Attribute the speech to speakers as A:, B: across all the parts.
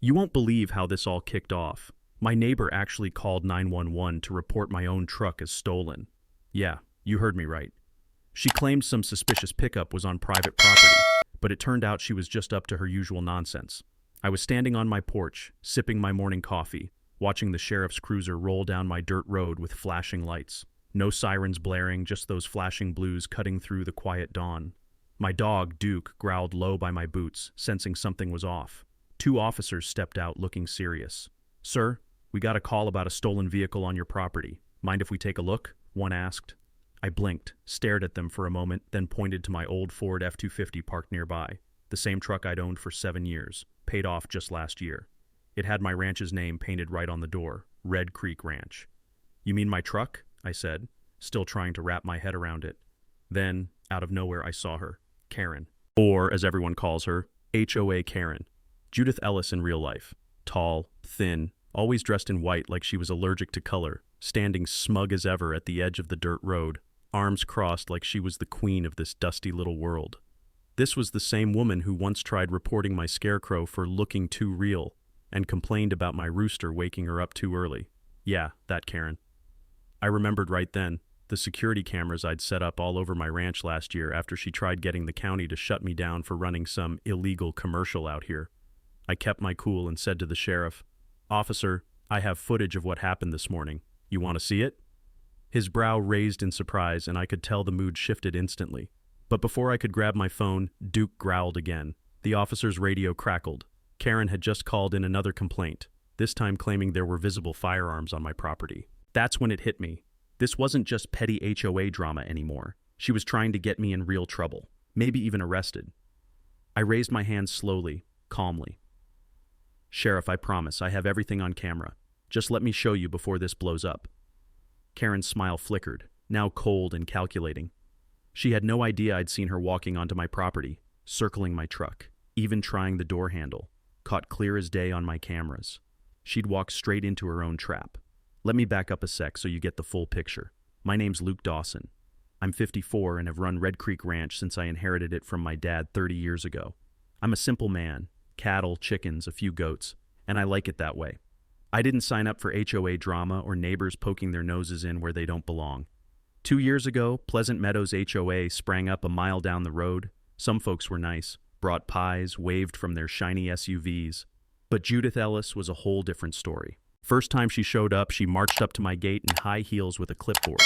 A: You won't believe how this all kicked off. My neighbor actually called 911 to report my own truck as stolen. Yeah, you heard me right. She claimed some suspicious pickup was on private property, but it turned out she was just up to her usual nonsense. I was standing on my porch, sipping my morning coffee, watching the sheriff's cruiser roll down my dirt road with flashing lights. No sirens blaring, just those flashing blues cutting through the quiet dawn. My dog, Duke, growled low by my boots, sensing something was off. Two officers stepped out looking serious. "Sir, we got a call about a stolen vehicle on your property. Mind if we take a look?" one asked. I blinked, stared at them for a moment, then pointed to my old Ford F-250 parked nearby, the same truck I'd owned for 7 years, paid off just last year. It had my ranch's name painted right on the door, Red Creek Ranch. "You mean my truck?" I said, still trying to wrap my head around it. Then, out of nowhere, I saw her, Karen. Or, as everyone calls her, HOA Karen. Judith Ellis in real life. Tall, thin, always dressed in white like she was allergic to color, standing smug as ever at the edge of the dirt road, arms crossed like she was the queen of this dusty little world. This was the same woman who once tried reporting my scarecrow for looking too real, and complained about my rooster waking her up too early. Yeah, that Karen. I remembered right then the security cameras I'd set up all over my ranch last year after she tried getting the county to shut me down for running some illegal commercial out here. I kept my cool and said to the sheriff, "Officer, I have footage of what happened this morning. You want to see it?" His brow raised in surprise, and I could tell the mood shifted instantly. But before I could grab my phone, Duke growled again. The officer's radio crackled. Karen had just called in another complaint, this time claiming there were visible firearms on my property. That's when it hit me. This wasn't just petty HOA drama anymore. She was trying to get me in real trouble, maybe even arrested. I raised my hands slowly, calmly. "Sheriff, I promise, I have everything on camera. Just let me show you before this blows up." Karen's smile flickered, now cold and calculating. She had no idea I'd seen her walking onto my property, circling my truck, even trying the door handle, caught clear as day on my cameras. She'd walked straight into her own trap. Let me back up a sec so you get the full picture. My name's Luke Dawson. I'm 54 and have run Red Creek Ranch since I inherited it from my dad 30 years ago. I'm a simple man, cattle, chickens, a few goats, and I like it that way. I didn't sign up for HOA drama or neighbors poking their noses in where they don't belong. 2 years ago, Pleasant Meadows HOA sprang up a mile down the road. Some folks were nice, brought pies, waved from their shiny SUVs. But Judith Ellis was a whole different story. First time she showed up, she marched up to my gate in high heels with a clipboard.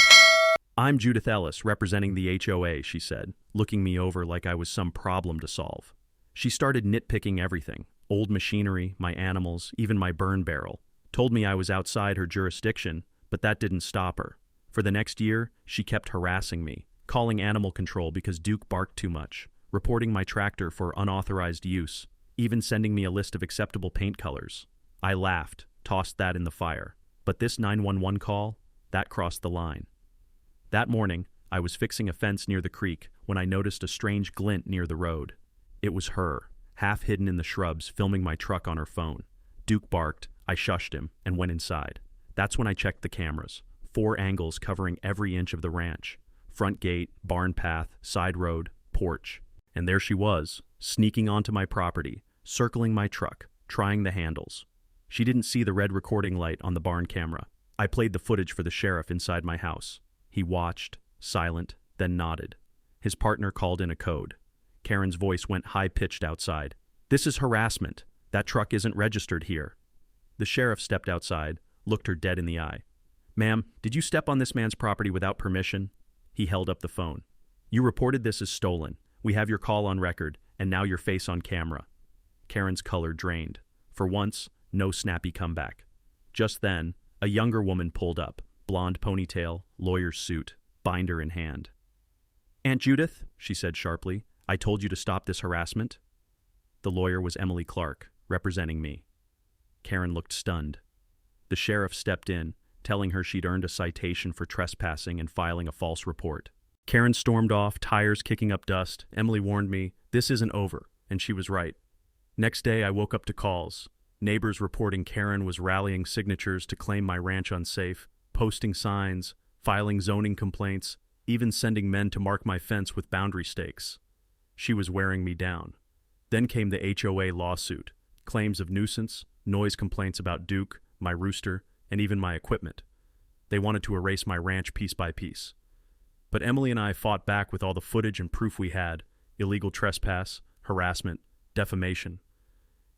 A: "I'm Judith Ellis, representing the HOA," she said, looking me over like I was some problem to solve. She started nitpicking everything, old machinery, my animals, even my burn barrel. Told me I was outside her jurisdiction, but that didn't stop her. For the next year, she kept harassing me, calling animal control because Duke barked too much, reporting my tractor for unauthorized use, even sending me a list of acceptable paint colors. I laughed, tossed that in the fire. But this 911 call, that crossed the line. That morning, I was fixing a fence near the creek when I noticed a strange glint near the road. It was her, half hidden in the shrubs, filming my truck on her phone. Duke barked, I shushed him, and went inside. That's when I checked the cameras. 4 angles covering every inch of the ranch. Front gate, barn path, side road, porch. And there she was, sneaking onto my property, circling my truck, trying the handles. She didn't see the red recording light on the barn camera. I played the footage for the sheriff inside my house. He watched, silent, then nodded. His partner called in a code. Karen's voice went high-pitched outside. "This is harassment. That truck isn't registered here." The sheriff stepped outside, looked her dead in the eye. "Ma'am, did you step on this man's property without permission?" He held up the phone. "You reported this as stolen. We have your call on record, and now your face on camera." Karen's color drained. For once, no snappy comeback. Just then, a younger woman pulled up, blonde ponytail, lawyer's suit, binder in hand. "Aunt Judith," she said sharply, "I told you to stop this harassment." The lawyer was Emily Clark, representing me. Karen looked stunned. The sheriff stepped in, telling her she'd earned a citation for trespassing and filing a false report. Karen stormed off, tires kicking up dust. Emily warned me, this isn't over, and she was right. Next day, I woke up to calls. Neighbors reporting Karen was rallying signatures to claim my ranch unsafe, posting signs, filing zoning complaints, even sending men to mark my fence with boundary stakes. She was wearing me down. Then came the HOA lawsuit. claims of nuisance, noise complaints about Duke, my rooster, and even my equipment. They wanted to erase my ranch piece by piece. But Emily and I fought back with all the footage and proof we had: illegal trespass, harassment, defamation.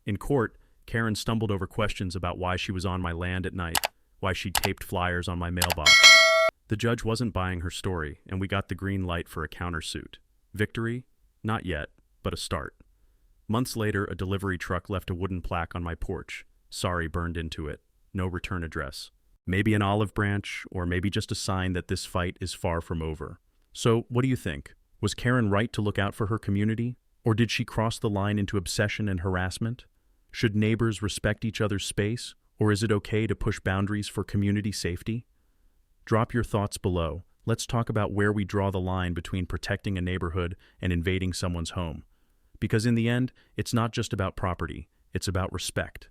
A: In court, Karen stumbled over questions about why she was on my land at night, why she taped flyers on my mailbox. The judge wasn't buying her story, and we got the green light for a countersuit. Victory? Not yet, but a start. Months later, a delivery truck left a wooden plaque on my porch. Sorry burned into it. No return address. Maybe an olive branch, or maybe just a sign that this fight is far from over. So, what do you think? Was Karen right to look out for her community? Or did she cross the line into obsession and harassment? Should neighbors respect each other's space, or is it okay to push boundaries for community safety? Drop your thoughts below. Let's talk about where we draw the line between protecting a neighborhood and invading someone's home. Because in the end, it's not just about property, it's about respect.